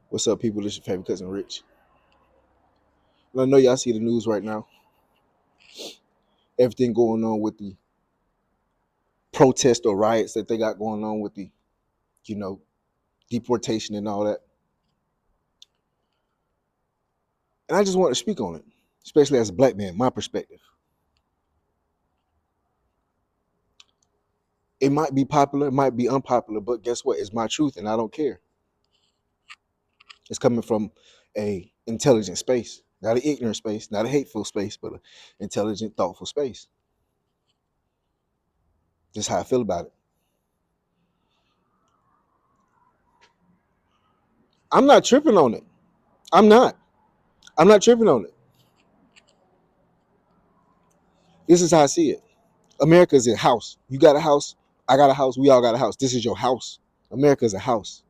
What's up, people? This is your favorite cousin, Rich. And I know y'all see the news right now. Everything going on with the protest or riots that they got going on with the, you know, deportation and all that. And I just want to speak on it, especially as a black man, my perspective. It might be popular, it might be unpopular, but guess what? It's my truth, and I don't care. It's coming from a intelligent space, not an ignorant space, not a hateful space, but an intelligent, thoughtful space. Just how I feel about it. I'm not tripping on it. I'm not. I'm not tripping on it. This is how I see it. America is a house. You got a house. I got a house. We all got a house. This is your house. America is a house.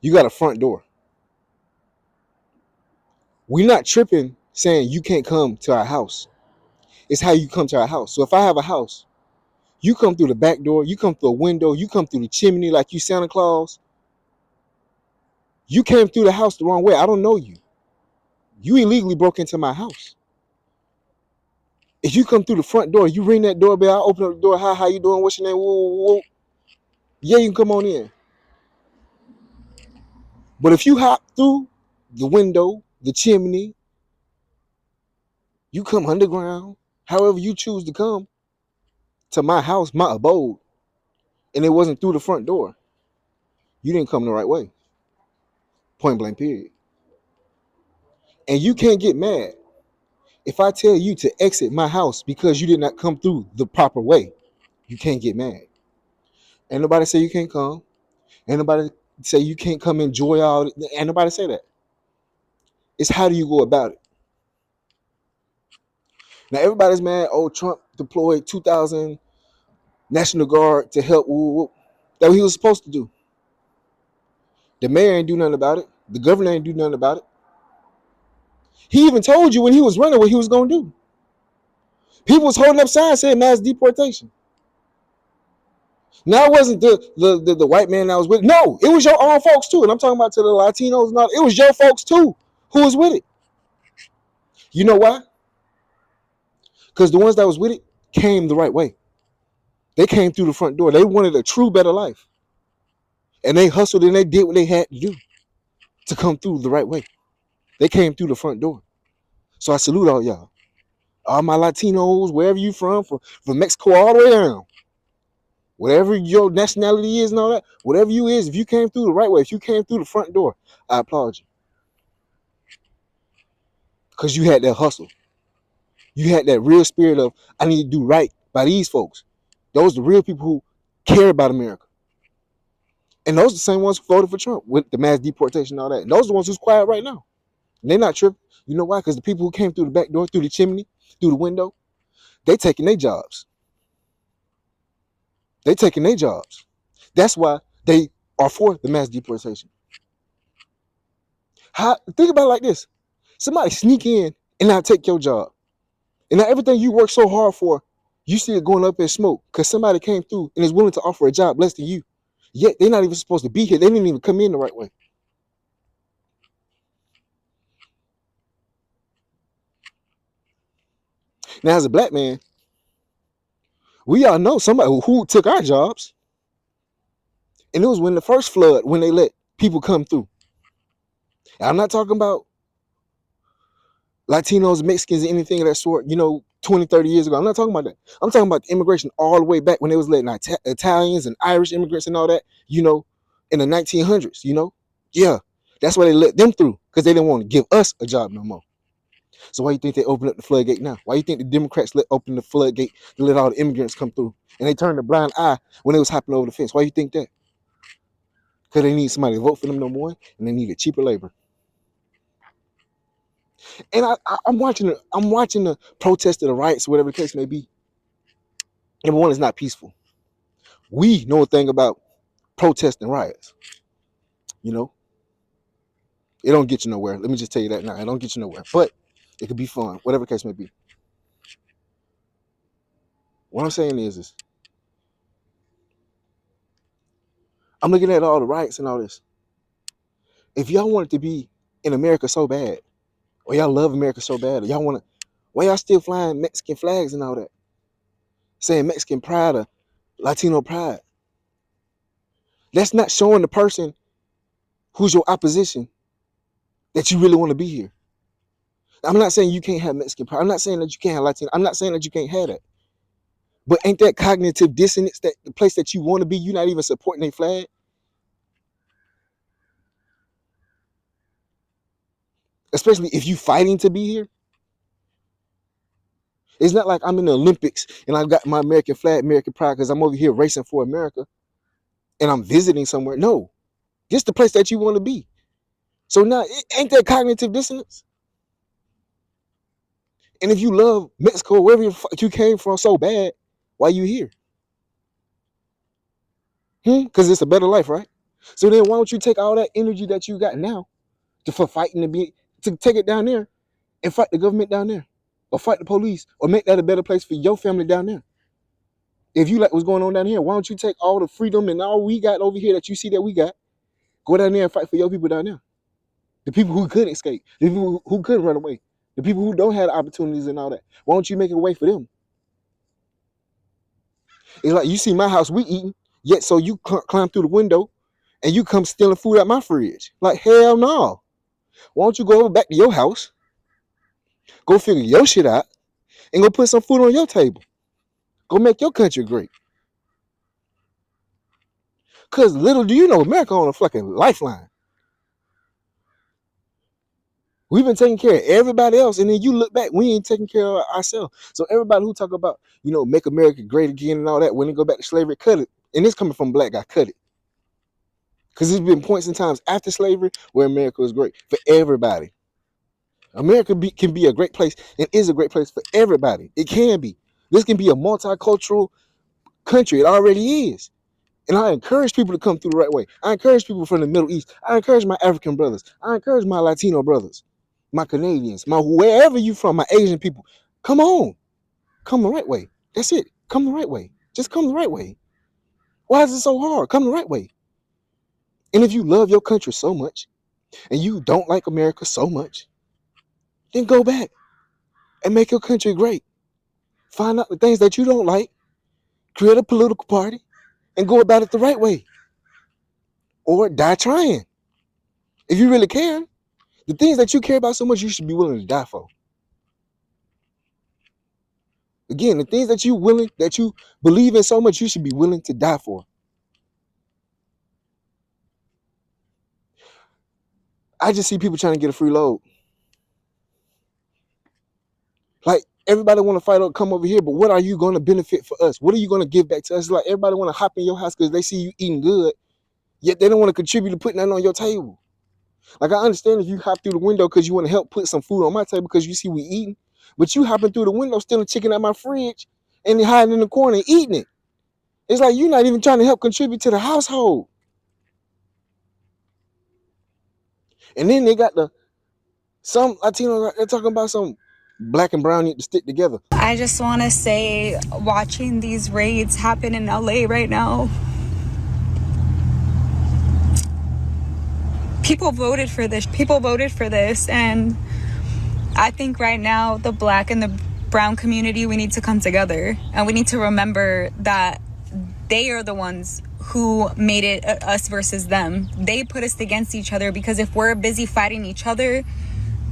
You got a front door. We're not tripping saying you can't come to our house. It's how you come to our house. So if I have a house, you come through the back door, you come through a window, you come through the chimney like you Santa Claus. You came through the house the wrong way. I don't know you. You illegally broke into my house. If you come through the front door, you ring that doorbell, I open up the door. Hi, how you doing? What's your name? Whoa, whoa, whoa. Yeah, you can come on in. But if you hop through the window, the chimney, you come underground, however you choose to come to my house, my abode, and it wasn't through the front door, you didn't come the right way. Point blank, period. And you can't get mad if I tell you to exit my house because you did not come through the proper way. You can't get mad. Ain't nobody say you can't come. Ain't nobody say you can't come enjoy all. Ain't nobody say that. It's how do you go about it? Now everybody's mad. Oh, Trump deployed 2,000 National Guard to help. That what he was supposed to do. The mayor ain't do nothing about it. The governor ain't do nothing about it. He even told you when he was running what he was gonna do. People was holding up signs saying mass deportation. Now it wasn't the white man that was with it. No, it was your own folks too. And I'm talking about to the Latinos and all. It was your folks too who was with it. You know why? Because the ones that was with it came the right way. They came through the front door. They wanted a true better life. And they hustled and they did what they had to do to come through the right way. They came through the front door. So I salute all y'all. All my Latinos, wherever you from Mexico all the way down. Whatever your nationality is and all that, whatever you is, if you came through the right way, if you came through the front door, I applaud you. Because you had that hustle. You had that real spirit of, I need to do right by these folks. Those are the real people who care about America. And those are the same ones who voted for Trump with the mass deportation and all that. And those are the ones who's quiet right now. And they're not tripping. You know why? Because the people who came through the back door, through the chimney, through the window, they taking their jobs. They taking their jobs. That's why they are for the mass deportation. Think about it like this. Somebody sneak in and not take your job. And now everything you work so hard for, you see it going up in smoke because somebody came through and is willing to offer a job less than you. Yet they're not even supposed to be here. They didn't even come in the right way. Now, as a black man, we all know somebody who took our jobs. And it was when the first flood, when they let people come through. And I'm not talking about Latinos, Mexicans, anything of that sort, 20, 30 years ago. I'm not talking about that. I'm talking about immigration all the way back when they was letting Italians and Irish immigrants and all that, in the 1900s, Yeah, that's why they let them through, because they didn't want to give us a job no more. So why you think they opened up the floodgate now? Why you think the Democrats open the floodgate to let all the immigrants come through? And they turned a blind eye when they was hopping over the fence. Why you think that? Because they need somebody to vote for them no more, and they needed cheaper labor. And I'm watching the protest of the riots, whatever the case may be. Number one, it's not peaceful. We know a thing about protests and riots. It don't get you nowhere. Let me just tell you that now. It don't get you nowhere. But it could be fun, whatever the case may be. What I'm saying is I'm looking at all the riots and all this. If y'all want it to be in America so bad, or y'all love America so bad, or y'all want to, why y'all still flying Mexican flags and all that? Saying Mexican pride or Latino pride. That's not showing the person who's your opposition that you really want to be here. I'm not saying you can't have Mexican pride. I'm not saying that you can't have Latino. I'm not saying that you can't have that. But ain't that cognitive dissonance that the place that you want to be, you're not even supporting their flag? Especially if you fighting to be here. It's not like I'm in the Olympics and I've got my American flag, American pride, because I'm over here racing for America and I'm visiting somewhere. No, just the place that you want to be. So now, ain't that cognitive dissonance? And if you love Mexico, wherever you came from so bad, why you here? Because it's a better life, right? So then why don't you take all that energy that you got now for fighting to take it down there and fight the government down there, or fight the police, or make that a better place for your family down there? If you like what's going on down here, why don't you take all the freedom and all we got over here that you see that we got, go down there and fight for your people down there, the people who could escape, the people who could run away, the people who don't have opportunities and all that. Why don't you make a way for them? It's like you see my house, we eating, yet so you climb through the window and you come stealing food out my fridge. Like, hell no. Why don't you go over back to your house, go figure your shit out, and go put some food on your table? Go make your country great. Because little do you know, America on a fucking lifeline. We've been taking care of everybody else, and then you look back, we ain't taking care of ourselves. So everybody who talk about, make America great again and all that, when they go back to slavery, cut it. And this coming from a black guy, cut it. Because there's been points in times after slavery where America was great for everybody. America can be a great place and is a great place for everybody. It can be. This can be a multicultural country. It already is. And I encourage people to come through the right way. I encourage people from the Middle East. I encourage my African brothers. I encourage my Latino brothers, my Canadians, my wherever you from, my Asian people. Come on. Come the right way. That's it. Come the right way. Just come the right way. Why is it so hard? Come the right way. And if you love your country so much and you don't like America so much, then go back and make your country great. Find out the things that you don't like, create a political party, and go about it the right way. Or die trying. If you really care, the things that you care about so much, you should be willing to die for. Again, the things that you believe in so much, you should be willing to die for. I just see people trying to get a free load. Like, everybody want to fight or come over here, but what are you going to benefit for us? What are you going to give back to us? Like, everybody want to hop in your house because they see you eating good, yet they don't want to contribute to putting that on your table. Like, I understand if you hop through the window because you want to help put some food on my table because you see we eating, but you hopping through the window stealing chicken out my fridge and then hiding in the corner and eating it. It's like you're not even trying to help contribute to the household. And then they got some Latinos, they're talking about some black and brown need to stick together. I just want to say, watching these raids happen in LA right now, people voted for this, and I think right now the black and the brown community, we need to come together, and we need to remember that they are the ones who made it us versus them. They put us against each other, because if we're busy fighting each other,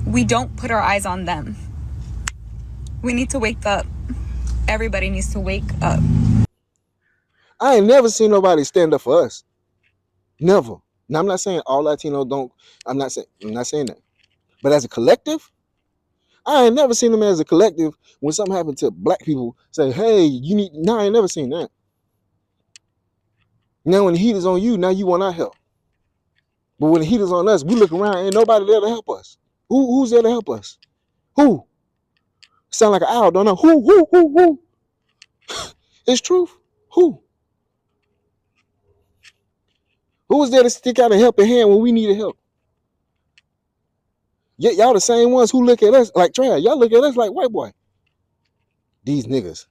we don't put our eyes on them. We need to wake up. Everybody needs to wake up. I ain't never seen nobody stand up for us. Never. Now, I'm not saying all Latinos don't. I'm not saying that. But as a collective, I ain't never seen them as a collective when something happened to black people say, hey, you need. No, I ain't never seen that. Now when the heat is on you, now you want our help. But when the heat is on us, we look around, ain't nobody there to help us. Who's there to help us? Who? Sound like an owl, don't know. Who? It's truth. Who? Who was there to stick out a helping hand when we needed help? Yet y'all the same ones who look at us like trash. Y'all look at us like white boy. These niggas.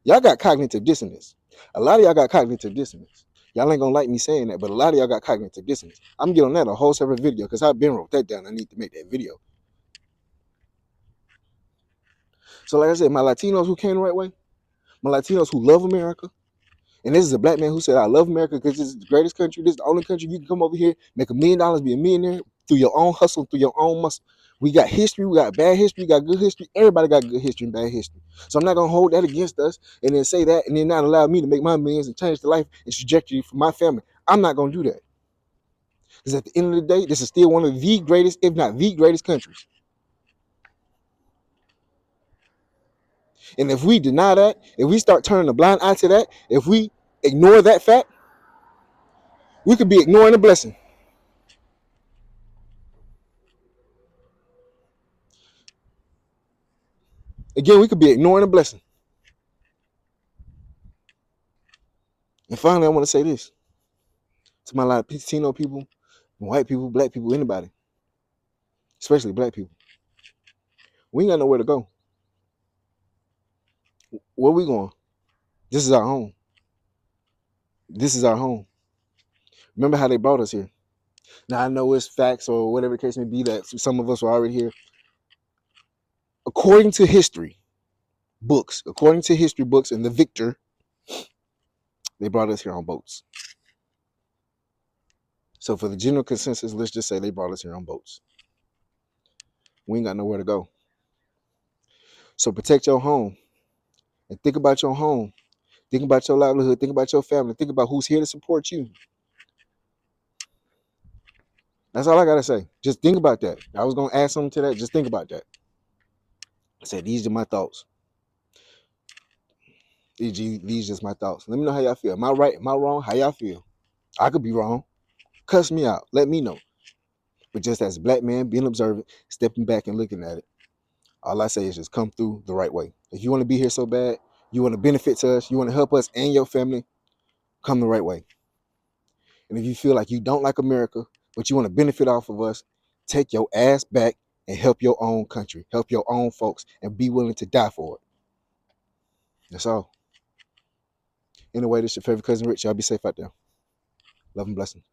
Y'all got cognitive dissonance. A lot of y'all got cognitive dissonance. Y'all ain't gonna like me saying that, but a lot of y'all got cognitive dissonance. I'm gonna get on that a whole separate video because I've been wrote that down. I need to make that video. So like I said, my Latinos who came the right way, my Latinos who love America, and this is a black man who said, I love America because this is the greatest country. This is the only country you can come over here, make $1 million, be a millionaire through your own hustle, through your own muscle. We got history, we got bad history, we got good history. Everybody got good history and bad history. So I'm not gonna hold that against us and then say that and then not allow me to make my millions and change the life and trajectory for my family. I'm not gonna do that. Because at the end of the day, this is still one of the greatest, if not the greatest countries. And if we deny that, if we start turning a blind eye to that, if we ignore that fact, we could be ignoring a blessing. Again, we could be ignoring a blessing. And finally, I want to say this to my Latino people, white people, black people, anybody, especially black people. We ain't got nowhere to go. Where we going? This is our home. This is our home. Remember how they brought us here. Now, I know it's facts or whatever the case may be that some of us were already here. According to history books, and the victor, they brought us here on boats. So for the general consensus, let's just say they brought us here on boats. We ain't got nowhere to go. So protect your home and think about your home. Think about your livelihood. Think about your family. Think about who's here to support you. That's all I got to say. Just think about that. I was going to add something to that. Just think about that. I said, these are my thoughts. These just my thoughts. Let me know how y'all feel. Am I right? Am I wrong? How y'all feel? I could be wrong. Cuss me out. Let me know. But just as a black man, being observant, stepping back and looking at it, all I say is just come through the right way. If you want to be here so bad, you want to benefit to us, you want to help us and your family, come the right way. And if you feel like you don't like America, but you want to benefit off of us, take your ass back and help your own country, help your own folks, and be willing to die for it. That's all. Anyway, this is your favorite cousin Rich. Y'all be safe out there. Love and blessings.